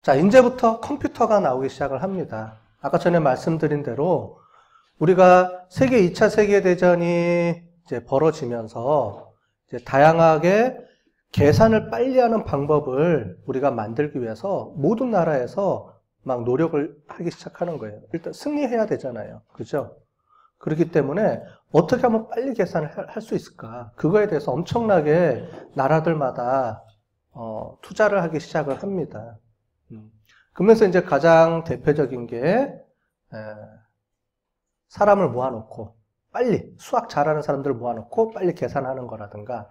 자, 이제부터 컴퓨터가 나오기 시작을 합니다. 아까 전에 말씀드린 대로 우리가 세계 2차 세계대전이 이제 벌어지면서 이제 다양하게 계산을 빨리 하는 방법을 우리가 만들기 위해서 모든 나라에서 막 노력을 하기 시작하는 거예요. 일단 승리해야 되잖아요. 그죠? 그렇기 때문에 어떻게 하면 빨리 계산을 할 수 있을까? 그거에 대해서 엄청나게 나라들마다 투자를 하기 시작을 합니다. 그러면서 이제 가장 대표적인 게 사람을 모아놓고 빨리 수학 잘하는 사람들을 모아놓고 빨리 계산하는 거라든가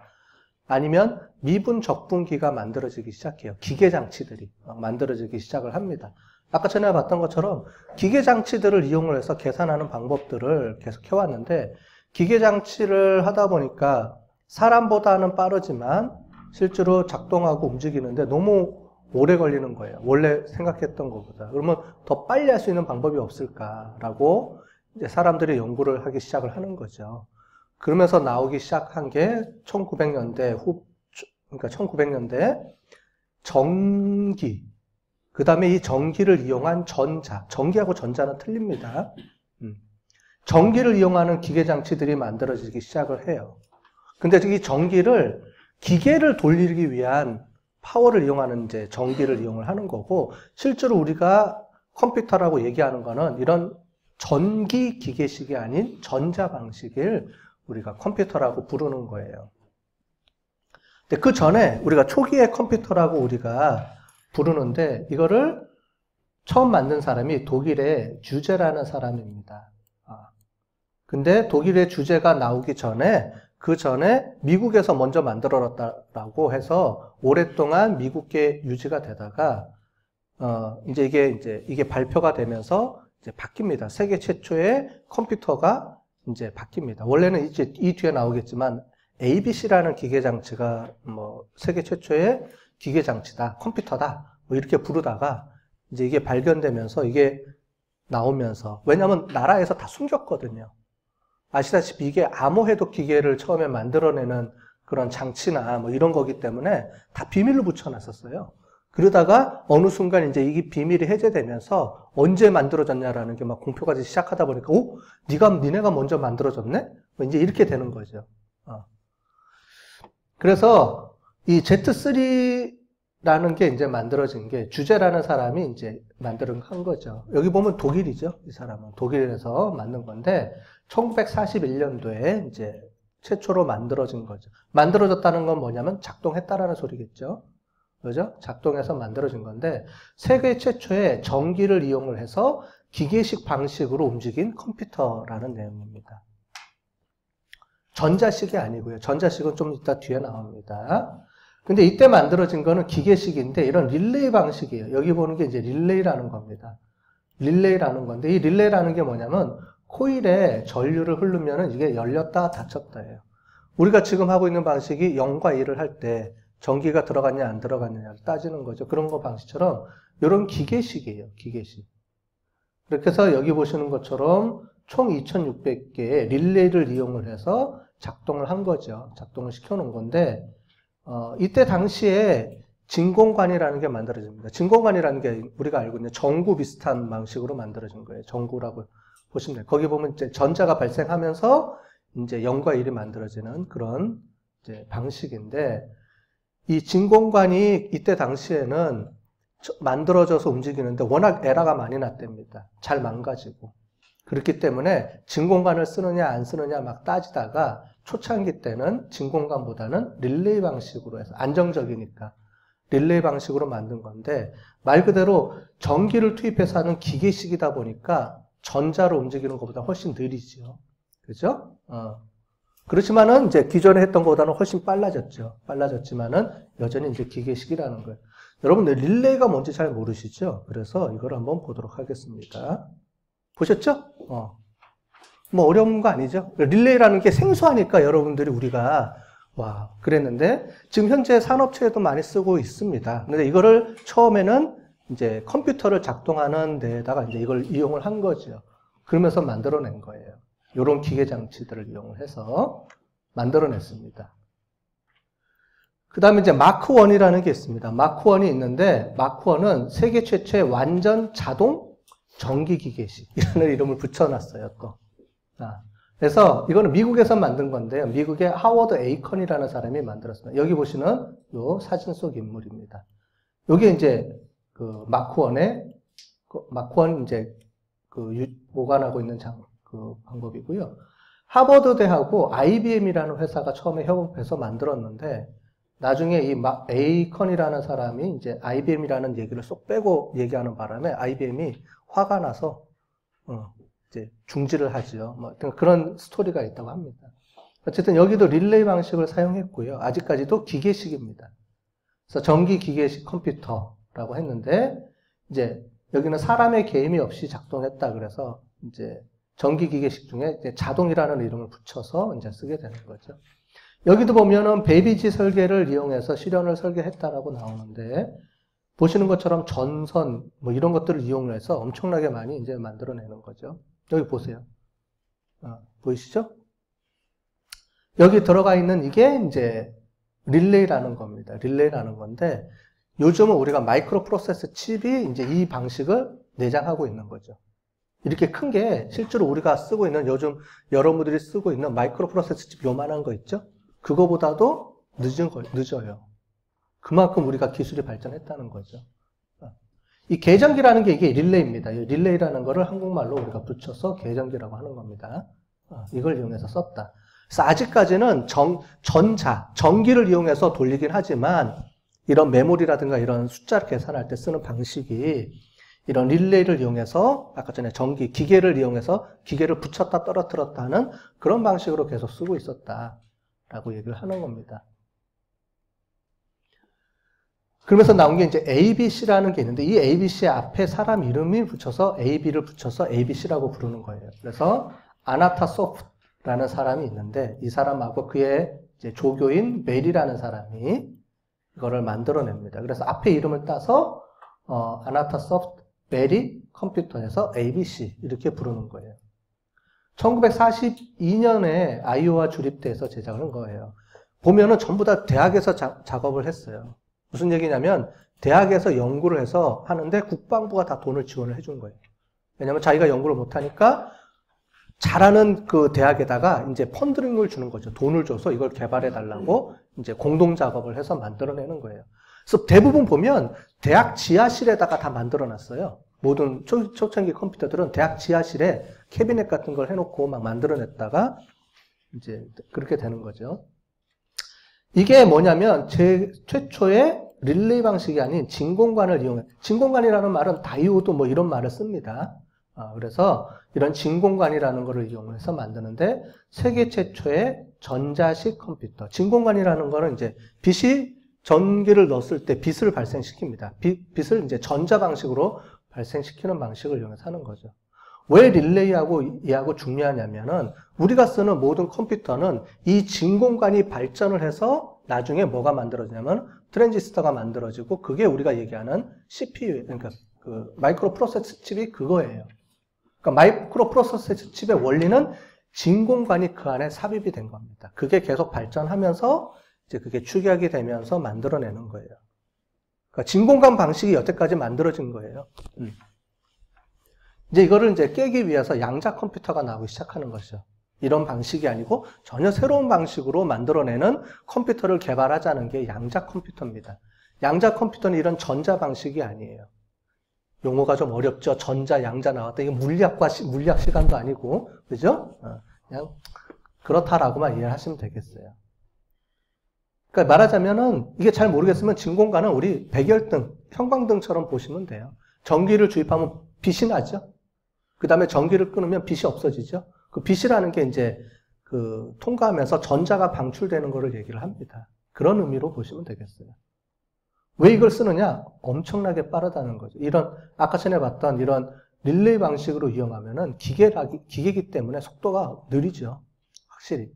아니면 미분 적분기가 만들어지기 시작해요. 기계장치들이 만들어지기 시작을 합니다. 아까 전에 봤던 것처럼 기계장치들을 이용을 해서 계산하는 방법들을 계속 해왔는데 기계장치를 하다 보니까 사람보다는 빠르지만 실제로 작동하고 움직이는데 너무 오래 걸리는 거예요. 원래 생각했던 것보다. 그러면 더 빨리 할 수 있는 방법이 없을까라고 이제 사람들이 연구를 하기 시작을 하는 거죠. 그러면서 나오기 시작한 게 1900년대 그러니까 1900년대 전기, 그 다음에 이 전기를 이용한 전기하고 전자는 틀립니다. 전기를 이용하는 기계장치들이 만들어지기 시작을 해요. 근데 이 전기를 기계를 돌리기 위한 파워를 이용하는 이제 전기를 이용을 하는 거고, 실제로 우리가 컴퓨터라고 얘기하는 거는 이런 전기 기계식이 아닌 전자 방식을 우리가 컴퓨터라고 부르는 거예요. 근데 그 전에 우리가 초기의 컴퓨터라고 우리가 부르는데 이거를 처음 만든 사람이 독일의 주제라는 사람입니다. 근데 독일의 주제가 나오기 전에 그 전에 미국에서 먼저 만들어놨다라고 해서 오랫동안 미국계 유지가 되다가 이제 이게 발표가 되면서 이제 바뀝니다. 세계 최초의 컴퓨터가 이제 바뀝니다. 원래는 이제 이 뒤에 나오겠지만 ABC라는 기계장치가 뭐 세계 최초의 기계장치다, 컴퓨터다, 뭐 이렇게 부르다가 이제 이게 발견되면서 이게 나오면서, 왜냐하면 나라에서 다 숨겼거든요. 아시다시피 이게 암호해독 기계를 처음에 만들어내는 그런 장치나 뭐 이런 거기 때문에 다 비밀로 붙여놨었어요. 그러다가 어느 순간 이제 이게 비밀이 해제되면서 언제 만들어졌냐라는 게 막 공표까지 시작하다 보니까, 니네가 먼저 만들어졌네? 뭐 이제 이렇게 되는 거죠. 그래서 이 Z3라는 게 이제 만들어진 게 주제라는 사람이 이제 한 거죠. 여기 보면 독일이죠. 이 사람은 독일에서 만든 건데 1941년도에 이제 최초로 만들어진 거죠. 만들어졌다는 건 뭐냐면 작동했다라는 소리겠죠. 그죠? 작동해서 만들어진 건데 세계 최초의 전기를 이용을 해서 기계식 방식으로 움직인 컴퓨터라는 내용입니다. 전자식이 아니고요. 전자식은 좀 이따 뒤에 나옵니다. 근데 이때 만들어진 거는 기계식인데 이런 릴레이 방식이에요. 여기 보는 게 이제 릴레이라는 겁니다. 릴레이라는 건데 이 릴레이라는 게 뭐냐면 코일에 전류를 흐르면은 이게 열렸다 닫혔다예요. 우리가 지금 하고 있는 방식이 0과 1을 할 때 전기가 들어갔냐 안 들어갔냐를 따지는 거죠. 그런 거 방식처럼 이런 기계식이에요. 기계식. 그렇게 해서 여기 보시는 것처럼 총 2600개의 릴레이를 이용을 해서 작동을 한 거죠. 작동을 시켜놓은 건데 이때 당시에 진공관이라는 게 만들어집니다. 진공관이라는 게 우리가 알고 있는 전구 비슷한 방식으로 만들어진 거예요. 전구라고 보시면 돼요. 거기 보면 이제 전자가 발생하면서 이제 0과 1이 만들어지는 그런 이제 방식인데 이 진공관이 이때 당시에는 만들어져서 움직이는데 워낙 에러가 많이 났답니다. 잘 망가지고. 그렇기 때문에 진공관을 쓰느냐 안 쓰느냐 막 따지다가 초창기 때는 진공관보다는 릴레이 방식으로 해서 안정적이니까 릴레이 방식으로 만든 건데 말 그대로 전기를 투입해서 하는 기계식이다 보니까 전자로 움직이는 것보다 훨씬 느리죠. 그죠? 그렇지만은 이제 기존에 했던 것보다는 훨씬 빨라졌죠. 빨라졌지만은 여전히 이제 기계식이라는 거예요. 여러분들 릴레이가 뭔지 잘 모르시죠? 그래서 이걸 한번 보도록 하겠습니다. 보셨죠? 뭐 어려운 거 아니죠? 릴레이라는 게 생소하니까 여러분들이 우리가 와 그랬는데 지금 현재 산업체에도 많이 쓰고 있습니다. 근데 이거를 처음에는 이제 컴퓨터를 작동하는 데다가 이제 이걸 이용을 한 거죠. 그러면서 만들어낸 거예요. 이런 기계 장치들을 이용을 해서 만들어냈습니다. 그 다음에 이제 마크 1이라는 게 있습니다. 마크 1이 있는데, 마크 1은 세계 최초의 완전 자동 전기기계식이라는 이름을 붙여놨어요, 또. 그래서 이거는 미국에서 만든 건데요. 미국의 하워드 에이컨이라는 사람이 만들었습니다. 여기 보시는 요 사진 속 인물입니다. 요게 이제 그 마크 1의, 마크 1 이제 보관하고 있는 방법이고요. 하버드 대하고 IBM이라는 회사가 처음에 협업해서 만들었는데, 나중에 이 에이컨이라는 사람이 이제 IBM이라는 얘기를 쏙 빼고 얘기하는 바람에 IBM이 화가 나서 이제 중지를 하죠. 뭐 그런 스토리가 있다고 합니다. 어쨌든 여기도 릴레이 방식을 사용했고요. 아직까지도 기계식입니다. 그래서 전기 기계식 컴퓨터라고 했는데 이제 여기는 사람의 개입이 없이 작동했다 그래서 이제 전기 기계식 중에 이제 자동이라는 이름을 붙여서 이제 쓰게 되는 거죠. 여기도 보면은 베이비지 설계를 이용해서 실현을 설계했다라고 나오는데 보시는 것처럼 전선 뭐 이런 것들을 이용해서 엄청나게 많이 이제 만들어내는 거죠. 여기 보세요. 보이시죠? 여기 들어가 있는 이게 이제 릴레이라는 겁니다. 릴레이라는 건데 요즘은 우리가 마이크로 프로세서 칩이 이제 이 방식을 내장하고 있는 거죠. 이렇게 큰 게 실제로 우리가 쓰고 있는 요즘 여러분들이 쓰고 있는 마이크로 프로세서 칩 요만한 거 있죠? 그거보다도 늦어요. 그만큼 우리가 기술이 발전했다는 거죠. 이 계전기라는 게 이게 릴레이입니다. 이 릴레이라는 거를 한국말로 우리가 붙여서 계전기라고 하는 겁니다. 이걸 이용해서 썼다. 그래서 아직까지는 전기를 이용해서 돌리긴 하지만 이런 메모리라든가 이런 숫자를 계산할 때 쓰는 방식이 이런 릴레이를 이용해서 아까 전에 기계를 이용해서 기계를 붙였다 떨어뜨렸다 하는 그런 방식으로 계속 쓰고 있었다라고 얘기를 하는 겁니다. 그러면서 나온 게 이제 ABC라는 게 있는데 이 ABC 앞에 사람 이름이 붙여서 AB를 붙여서 ABC라고 부르는 거예요. 그래서 아나타소프트라는 사람이 있는데 이 사람하고 그의 이제 조교인 멜이라는 사람이 이거를 만들어냅니다. 그래서 앞에 이름을 따서 아나타소프트 멜이 컴퓨터에서 ABC 이렇게 부르는 거예요. 1942년에 아이오와 주립대에서 제작을 한 거예요. 보면은 전부 다 대학에서 작업을 했어요. 무슨 얘기냐면 대학에서 연구를 해서 하는데 국방부가 다 돈을 지원을 해준 거예요. 왜냐면 자기가 연구를 못하니까 잘하는 그 대학에다가 이제 펀드링을 주는 거죠. 돈을 줘서 이걸 개발해 달라고 이제 공동 작업을 해서 만들어내는 거예요. 그래서 대부분 보면 대학 지하실에다가 다 만들어 놨어요. 모든 초창기 컴퓨터들은 대학 지하실에 캐비넷 같은 걸 해놓고 막 만들어냈다가 이제 그렇게 되는 거죠. 이게 뭐냐면 최초의 릴레이 방식이 아닌 진공관을 이용해, 진공관이라는 말은 다이오드 뭐 이런 말을 씁니다. 그래서 이런 진공관이라는 것을 이용해서 만드는데 세계 최초의 전자식 컴퓨터. 진공관이라는 거는 이제 빛이 전기를 넣었을 때 빛을 발생시킵니다. 빛을 이제 전자 방식으로 발생시키는 방식을 이용해서 하는 거죠. 왜 릴레이하고 이하고 중요하냐면은 우리가 쓰는 모든 컴퓨터는 이 진공관이 발전을 해서 나중에 뭐가 만들어지냐면 트랜지스터가 만들어지고 그게 우리가 얘기하는 CPU, 그러니까 그 마이크로 프로세서 칩이 그거예요. 그러니까 마이크로 프로세서 칩의 원리는 진공관이 그 안에 삽입이 된 겁니다. 그게 계속 발전하면서 이제 그게 축약이 되면서 만들어내는 거예요. 그러니까 진공관 방식이 여태까지 만들어진 거예요. 이제 이거를 이제 깨기 위해서 양자 컴퓨터가 나오기 시작하는 거죠. 이런 방식이 아니고 전혀 새로운 방식으로 만들어내는 컴퓨터를 개발하자는 게 양자 컴퓨터입니다. 양자 컴퓨터는 이런 전자 방식이 아니에요. 용어가 좀 어렵죠. 전자, 양자 나왔다. 이게 물리학 시간도 아니고, 그죠? 그냥 그렇다라고만 이해를 하시면 되겠어요. 그러니까 말하자면은 이게 잘 모르겠으면 진공관은 우리 백열등, 형광등처럼 보시면 돼요. 전기를 주입하면 빛이 나죠. 그 다음에 전기를 끊으면 빛이 없어지죠. 그 빛이라는 게 이제 그 통과하면서 전자가 방출되는 거를 얘기를 합니다. 그런 의미로 보시면 되겠어요. 왜 이걸 쓰느냐? 엄청나게 빠르다는 거죠. 이런 아까 전에 봤던 이런 릴레이 방식으로 이용하면은 기계이기 때문에 속도가 느리죠. 확실히.